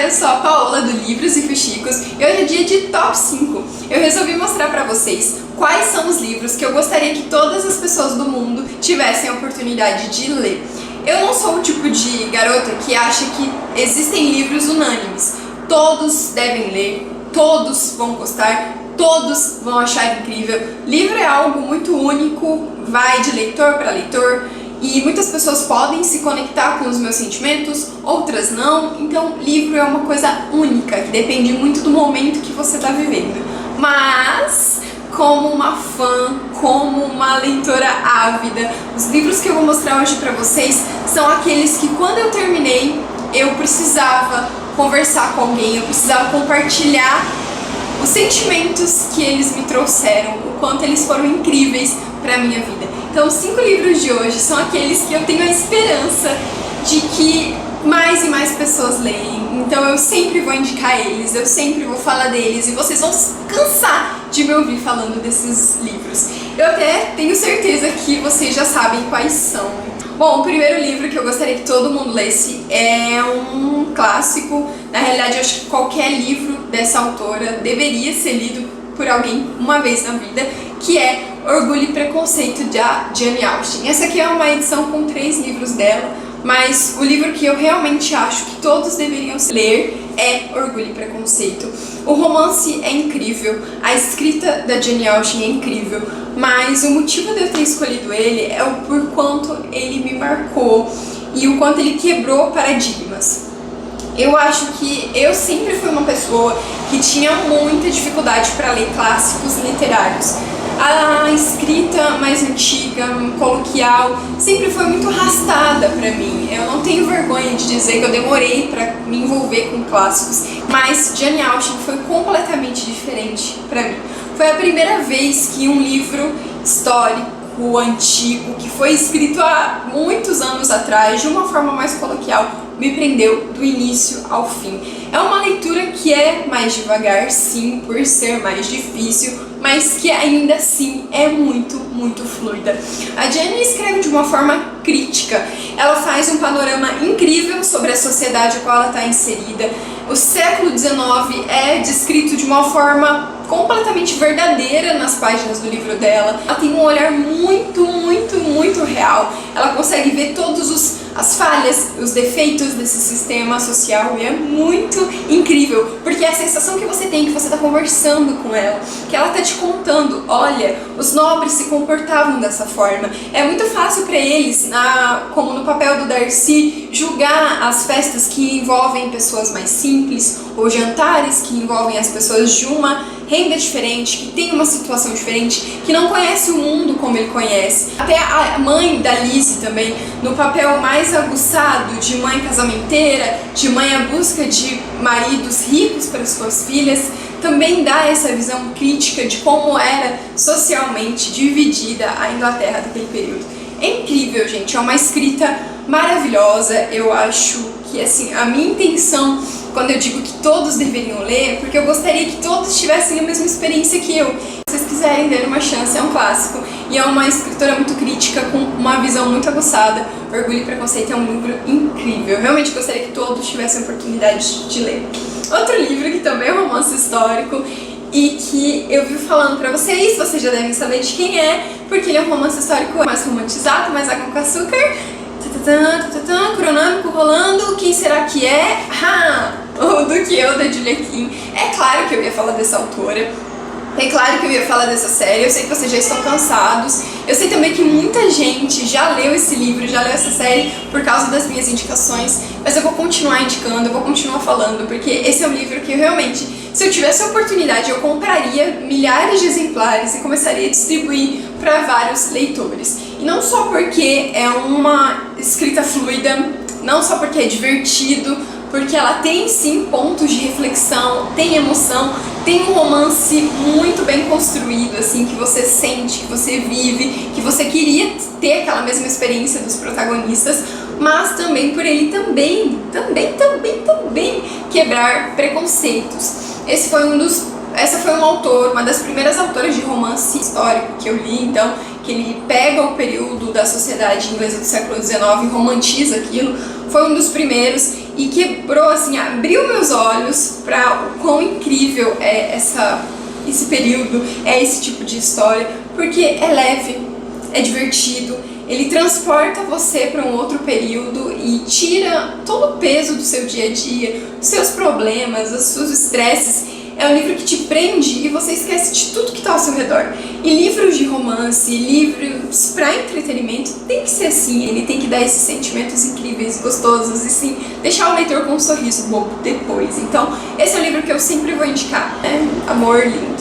eu sou a Paola do Livros e Fuxicos e hoje é dia de Top 5. Eu resolvi mostrar pra vocês quais são os livros que eu gostaria que todas as pessoas do mundo tivessem a oportunidade de ler. Eu não sou o tipo de garota que acha que existem livros unânimes. Todos devem ler, todos vão gostar, todos vão achar incrível. Livro é algo muito único, vai de leitor para leitor. E muitas pessoas podem se conectar com os meus sentimentos, outras não. Então, livro é uma coisa única, que depende muito do momento que você está vivendo. Mas, como uma fã, como uma leitora ávida, os livros que eu vou mostrar hoje para vocês são aqueles que, quando eu terminei, eu precisava conversar com alguém, eu precisava compartilhar os sentimentos que eles me trouxeram, o quanto eles foram incríveis para a minha vida. Então, os 5 livros de hoje são aqueles que eu tenho a esperança de que mais e mais pessoas leem. Então, eu sempre vou indicar eles, eu sempre vou falar deles e vocês vão se cansar de me ouvir falando desses livros. Eu até tenho certeza que vocês já sabem quais são. Bom, o primeiro livro que eu gostaria que todo mundo lesse é um clássico. Na realidade, eu acho que qualquer livro dessa autora deveria ser lido por alguém uma vez na vida, que é Orgulho e Preconceito, de Jane Austen. Essa aqui é uma edição com 3 livros dela, mas o livro que eu realmente acho que todos deveriam ler é Orgulho e Preconceito. O romance é incrível, a escrita da Jane Austen é incrível, mas o motivo de eu ter escolhido ele é o por quanto ele me marcou e o quanto ele quebrou paradigmas. Eu acho que eu sempre fui uma pessoa que tinha muita dificuldade para ler clássicos literários. A escrita mais antiga, coloquial, sempre foi muito arrastada para mim. Eu não tenho vergonha de dizer que eu demorei para me envolver com clássicos, mas Jane Austen foi completamente diferente para mim. Foi a primeira vez que um livro histórico, antigo, que foi escrito há muitos anos atrás, de uma forma mais coloquial, me prendeu do início ao fim. É uma leitura que é mais devagar, sim, por ser mais difícil, mas que ainda assim é muito, muito fluida. A Jane escreve de uma forma crítica, ela faz um panorama incrível sobre a sociedade a qual ela está inserida. O século XIX é descrito de uma forma completamente verdadeira nas páginas do livro dela. Ela tem um olhar muito, muito, muito real. Ela consegue ver todas as falhas, os defeitos desse sistema social e é muito incrível, porque é a sensação que você tem que você está conversando com ela, que ela está te contando, olha, os nobres se comportavam dessa forma. É muito fácil para eles, como no papel do Darcy, julgar as festas que envolvem pessoas mais simples ou jantares que envolvem as pessoas de uma renda diferente, que tem uma situação diferente, que não conhece o mundo como ele conhece. Até a mãe da Lizzie também, no papel mais aguçado de mãe casamenteira, de mãe à busca de maridos ricos para suas filhas, também dá essa visão crítica de como era socialmente dividida a Inglaterra daquele período. É incrível, gente, é uma escrita maravilhosa. Eu acho que, assim, a minha intenção quando eu digo que todos deveriam ler, porque eu gostaria que todos tivessem a mesma experiência que eu. Se vocês quiserem dar uma chance, é um clássico e é uma escritora muito crítica, com uma visão muito aguçada. Orgulho e Preconceito é um livro incrível. Eu realmente gostaria que todos tivessem a oportunidade de ler. Outro livro que também é um romance histórico e que eu vi falando pra vocês já devem saber de quem é, porque ele é um romance histórico mais romantizado, mais água com açúcar. Cronômico rolando, quem será que é? O do que eu, da Julia Quinn. É claro que eu ia falar dessa autora, é claro que eu ia falar dessa série, eu sei que vocês já estão cansados, eu sei também que muita gente já leu esse livro, já leu essa série por causa das minhas indicações, mas eu vou continuar indicando, eu vou continuar falando, porque esse é um livro que eu realmente, se eu tivesse a oportunidade, eu compraria milhares de exemplares e começaria a distribuir para vários leitores. E não só porque é uma escrita fluida, não só porque é divertido, porque ela tem sim pontos de reflexão, tem emoção, tem um romance muito bem construído, assim, que você sente, que você vive, que você queria ter aquela mesma experiência dos protagonistas, mas também por ele também quebrar preconceitos. Essa foi uma das primeiras autoras de romance histórico que eu li, então, que ele pega o período da sociedade inglesa do século XIX e romantiza aquilo. Foi um dos primeiros e quebrou, assim, abriu meus olhos para o quão incrível é esse período, é esse tipo de história, porque é leve, é divertido, ele transporta você para um outro período e tira todo o peso do seu dia a dia, os seus problemas, os seus estresses. É um livro que te prende e você esquece de tudo que está ao seu redor. E livros de romance, livros para entretenimento, tem que ser assim. Ele tem que dar esses sentimentos incríveis, gostosos e sim, deixar o leitor com um sorriso bobo depois. Então, esse é um livro que eu sempre vou indicar. Amor lindo.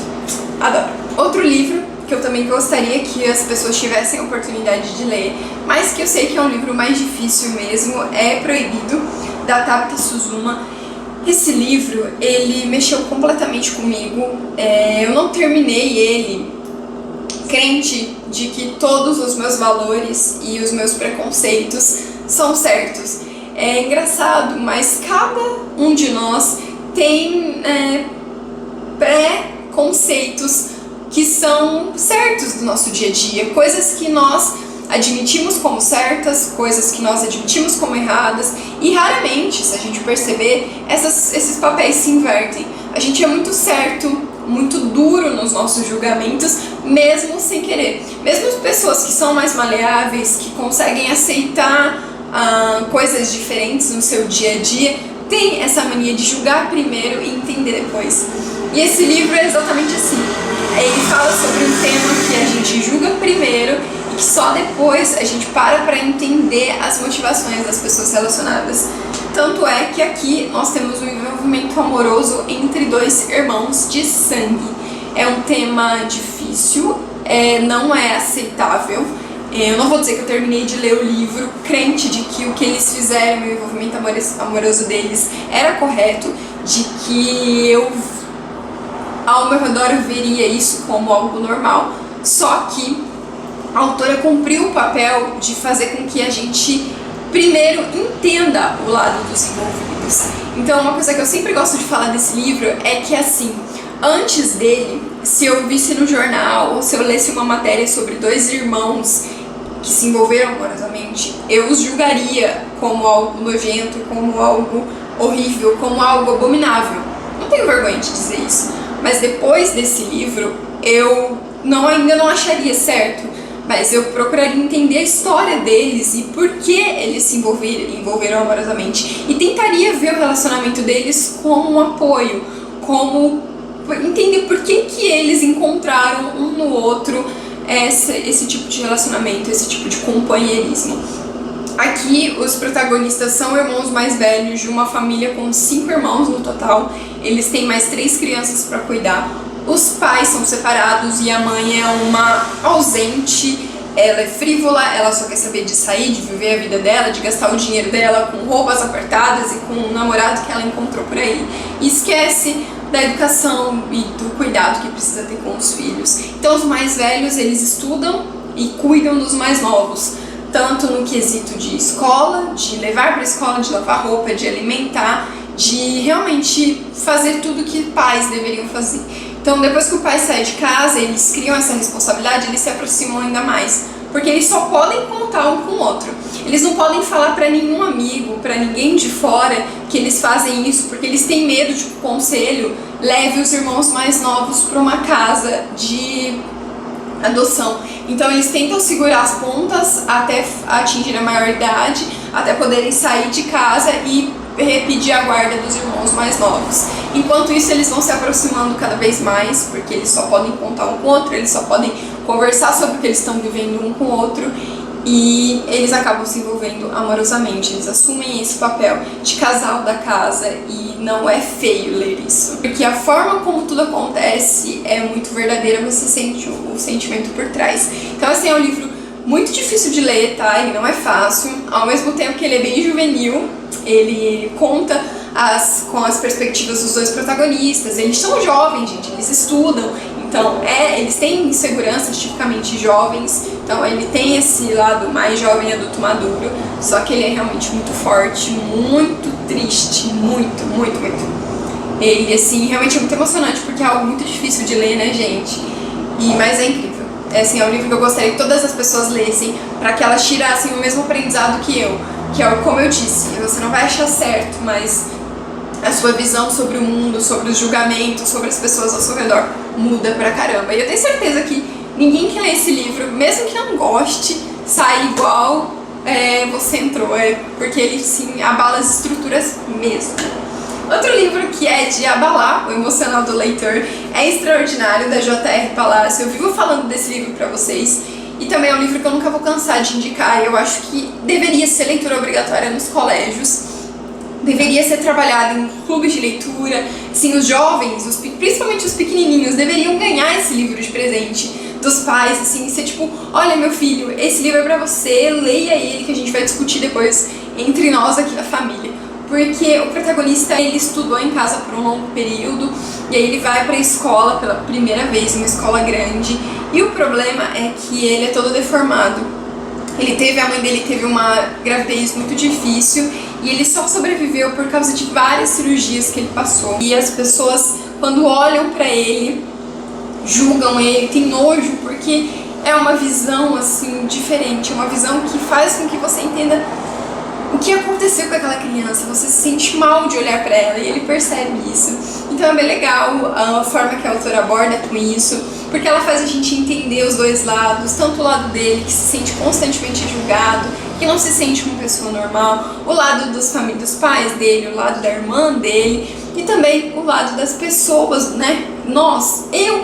Adoro. Outro livro que eu também gostaria que as pessoas tivessem a oportunidade de ler, mas que eu sei que é um livro mais difícil mesmo, é Proibido, da Tabitha Suzuma. Esse livro, ele mexeu completamente comigo. Eu não terminei ele crente de que todos os meus valores e os meus preconceitos são certos. É engraçado, mas cada um de nós tem preconceitos que são certos do nosso dia a dia, coisas que nós admitimos como certas, coisas que nós admitimos como erradas, e raramente, se a gente perceber, esses papéis se invertem. A gente é muito certo, muito duro nos nossos julgamentos, mesmo sem querer. Mesmo as pessoas que são mais maleáveis, que conseguem aceitar coisas diferentes no seu dia a dia, têm essa mania de julgar primeiro e entender depois. E esse livro é exatamente assim. Ele fala sobre um tema que a gente julga primeiro e que só depois a gente para entender as motivações das pessoas relacionadas. Tanto é que aqui nós temos um envolvimento amoroso entre dois irmãos de sangue. É um tema difícil, não é aceitável. Eu não vou dizer que eu terminei de ler o livro crente de que o que eles fizeram, o envolvimento amoroso deles era correto, de que eu ao meu redor eu veria isso como algo normal, só que a autora cumpriu o papel de fazer com que a gente primeiro entenda o lado dos envolvidos. Então uma coisa que eu sempre gosto de falar desse livro é que assim, antes dele, se eu visse no jornal ou se eu lesse uma matéria sobre dois irmãos que se envolveram amorosamente, eu os julgaria como algo nojento, como algo horrível, como algo abominável. Não tenho vergonha de dizer isso. Mas depois desse livro, eu ainda não acharia certo, mas eu procuraria entender a história deles e por que eles se envolveram amorosamente. E tentaria ver o relacionamento deles como um apoio, como entender por que eles encontraram um no outro esse tipo de relacionamento, esse tipo de companheirismo. Aqui os protagonistas são irmãos mais velhos de uma família com 5 irmãos no total. Eles têm mais 3 crianças para cuidar. Os pais são separados e a mãe é uma ausente. Ela é frívola, ela só quer saber de sair, de viver a vida dela, de gastar o dinheiro dela com roupas apertadas e com um namorado que ela encontrou por aí. E esquece da educação e do cuidado que precisa ter com os filhos. Então os mais velhos, eles estudam e cuidam dos mais novos, tanto no quesito de escola, de levar para a escola, de lavar roupa, de alimentar, de realmente fazer tudo que pais deveriam fazer. Então depois que o pai sai de casa, eles criam essa responsabilidade, eles se aproximam ainda mais, porque eles só podem contar um com o outro. Eles não podem falar para nenhum amigo, para ninguém de fora que eles fazem isso, porque eles têm medo de que o conselho leve os irmãos mais novos para uma casa de adoção. Então eles tentam segurar as pontas até atingir a maioridade, até poderem sair de casa e pedir a guarda dos irmãos mais novos. Enquanto isso, eles vão se aproximando cada vez mais, porque eles só podem contar um com o outro, eles só podem conversar sobre o que eles estão vivendo um com o outro, e eles acabam se envolvendo amorosamente. Eles assumem esse papel de casal da casa e não é feio ler isso, porque a forma como tudo acontece é muito verdadeira, você sente o sentimento por trás. Então assim, é um livro muito difícil de ler, tá? Ele não é fácil, ao mesmo tempo que ele é bem juvenil. Ele conta com as perspectivas dos dois protagonistas. Eles são jovens, gente, eles estudam, então eles têm insegurança, tipicamente jovens, então ele tem esse lado mais jovem, adulto maduro, só que ele é realmente muito forte, muito triste, muito, muito, muito. Ele, assim, realmente é muito emocionante, porque é algo muito difícil de ler, né, gente? Mas é incrível. É um livro que eu gostaria que todas as pessoas lessem, para que elas tirassem o mesmo aprendizado que eu, que é o como eu disse, você não vai achar certo, mas a sua visão sobre o mundo, sobre os julgamentos, sobre as pessoas ao seu redor muda pra caramba. E eu tenho certeza que ninguém que lê esse livro, mesmo que não goste, sai igual você entrou, porque ele sim abala as estruturas mesmo. Outro livro que é de abalar o emocional do leitor é Extraordinário, da J.R. Palácio. Eu vivo falando desse livro pra vocês e também é um livro que eu nunca vou cansar de indicar. Eu acho que deveria ser leitura obrigatória nos colégios, deveria ser trabalhado em clubes de leitura. Sim, os jovens, principalmente os pequenininhos, deveriam ganhar esse livro de presente dos pais, assim, ser tipo, olha meu filho, esse livro é pra você, leia ele que a gente vai discutir depois entre nós aqui na família. Porque o protagonista, ele estudou em casa por um longo período e aí ele vai pra escola pela primeira vez, uma escola grande, e o problema é que ele é todo deformado. A mãe dele teve uma gravidez muito difícil e ele só sobreviveu por causa de várias cirurgias que ele passou. E as pessoas, quando olham pra ele, julgam ele, tem nojo, porque é uma visão assim diferente, uma visão que faz com que você entenda o que aconteceu com aquela criança. Você se sente mal de olhar pra ela e ele percebe isso. Então é bem legal a forma que a autora aborda com isso, porque ela faz a gente entender os dois lados, tanto o lado dele, que se sente constantemente julgado, que não se sente uma pessoa normal, o lado dos pais dele, o lado da irmã dele, e também o lado das pessoas, né? Eu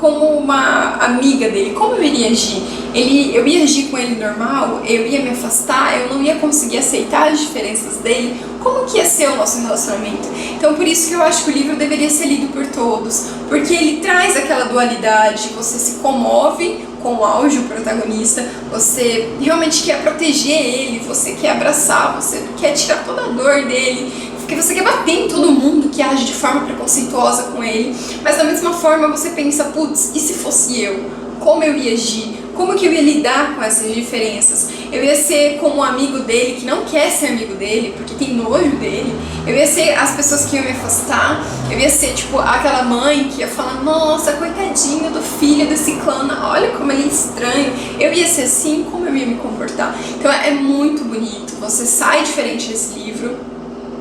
como uma amiga dele, como eu iria agir? Eu ia agir com ele normal? Eu ia me afastar? Eu não ia conseguir aceitar as diferenças dele? Como que ia ser o nosso relacionamento? Então por isso que eu acho que o livro deveria ser lido por todos, porque ele traz aquela dualidade, você se comove com o auge, o protagonista, você realmente quer proteger ele, você quer abraçar, você quer tirar toda a dor dele, porque você quer bater em todo mundo que age de forma preconceituosa com ele, mas da mesma forma você pensa, putz, e se fosse eu? Como eu ia agir? Como que eu ia lidar com essas diferenças? Eu ia ser como um amigo dele que não quer ser amigo dele, porque tem nojo dele. Eu ia ser as pessoas que iam me afastar. Eu ia ser tipo aquela mãe que ia falar, nossa, coitadinho do filho desse clã, olha como ele é estranho. Eu ia ser assim, como eu ia me comportar? Então é muito bonito, você sai diferente desse livro.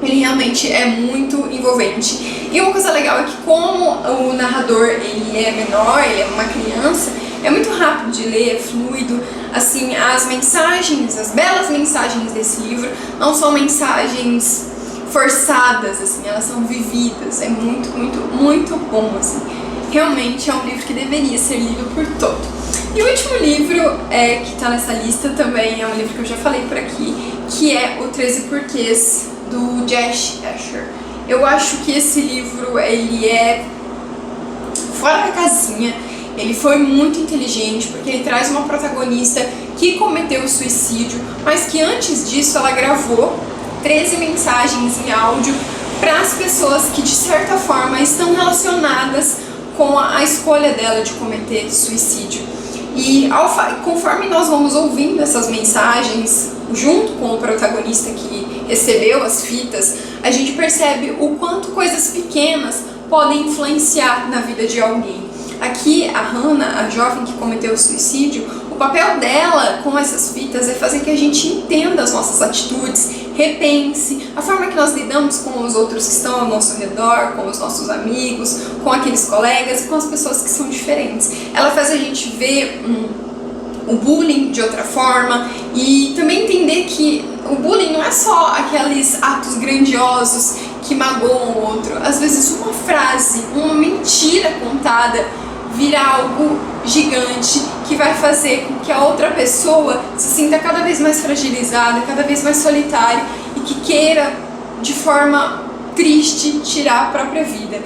Ele realmente é muito envolvente. E uma coisa legal é que como o narrador ele é menor, ele é uma criança, é muito rápido de ler, é fluido. Assim, as mensagens, as belas mensagens desse livro não são mensagens forçadas, assim, elas são vividas. É muito, muito, muito bom, assim. Realmente é um livro que deveria ser lido por todo. E o último livro que está nessa lista também é um livro que eu já falei por aqui, que é O 13 Porquês, do Josh Asher. Eu acho que esse livro, ele é fora da casinha, ele foi muito inteligente, porque ele traz uma protagonista que cometeu suicídio, mas que antes disso ela gravou 13 mensagens em áudio para as pessoas que de certa forma estão relacionadas com a escolha dela de cometer suicídio. E conforme nós vamos ouvindo essas mensagens junto com o protagonista que recebeu as fitas, a gente percebe o quanto coisas pequenas podem influenciar na vida de alguém. Aqui a Hannah, a jovem que cometeu o suicídio, o papel dela com essas fitas é fazer que a gente entenda as nossas atitudes, repense a forma que nós lidamos com os outros que estão ao nosso redor, com os nossos amigos, com aqueles colegas e com as pessoas que são diferentes. Ela faz a gente ver o bullying de outra forma e também entender que o bullying não é só aqueles atos grandiosos que magoam o outro. Às vezes uma frase, uma mentira contada vira algo gigante que vai fazer com que a outra pessoa se sinta cada vez mais fragilizada, cada vez mais solitária e que queira, de forma triste, tirar a própria vida.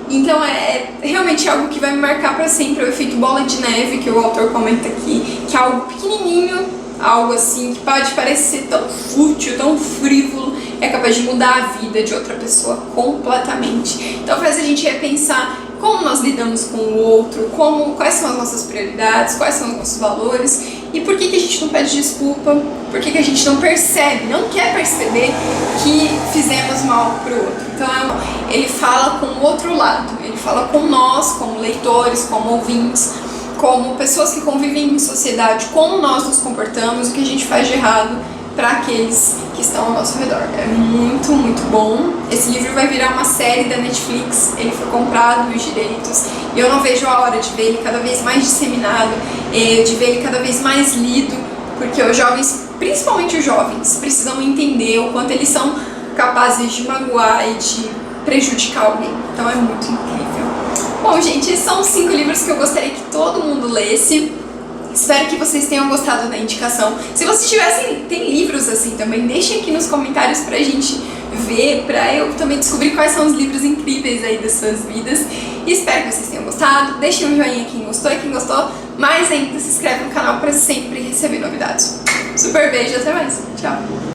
Então é realmente algo que vai me marcar para sempre, o efeito bola de neve que o autor comenta aqui, que é algo pequenininho, algo assim que pode parecer tão fútil, tão frívolo, é capaz de mudar a vida de outra pessoa completamente. Então faz a gente repensar como nós lidamos com o outro, quais são as nossas prioridades, quais são os nossos valores e por que a gente não pede desculpa, por que a gente não percebe, não quer perceber que fizemos mal pro outro. Então ele fala com o outro lado, ele fala com nós, como leitores, como ouvintes, como pessoas que convivem em sociedade, como nós nos comportamos, o que a gente faz de errado para aqueles que estão ao nosso redor. É muito, muito bom. Esse livro vai virar uma série da Netflix, ele foi comprado, os direitos, e eu não vejo a hora de ver ele cada vez mais disseminado, de ver ele cada vez mais lido, porque os jovens, principalmente os jovens, precisam entender o quanto eles são capazes de magoar e de prejudicar alguém. Então é muito incrível. Bom, gente, esses são os 5 livros que eu gostaria que todo mundo lesse. Espero que vocês tenham gostado da indicação. Se vocês tem livros assim também, deixem aqui nos comentários pra gente ver, pra eu também descobrir quais são os livros incríveis aí das suas vidas. E espero que vocês tenham gostado. Deixem um joinha quem gostou e quem gostou, mais ainda se inscreve no canal pra sempre receber novidades. Super beijo, até mais. Tchau!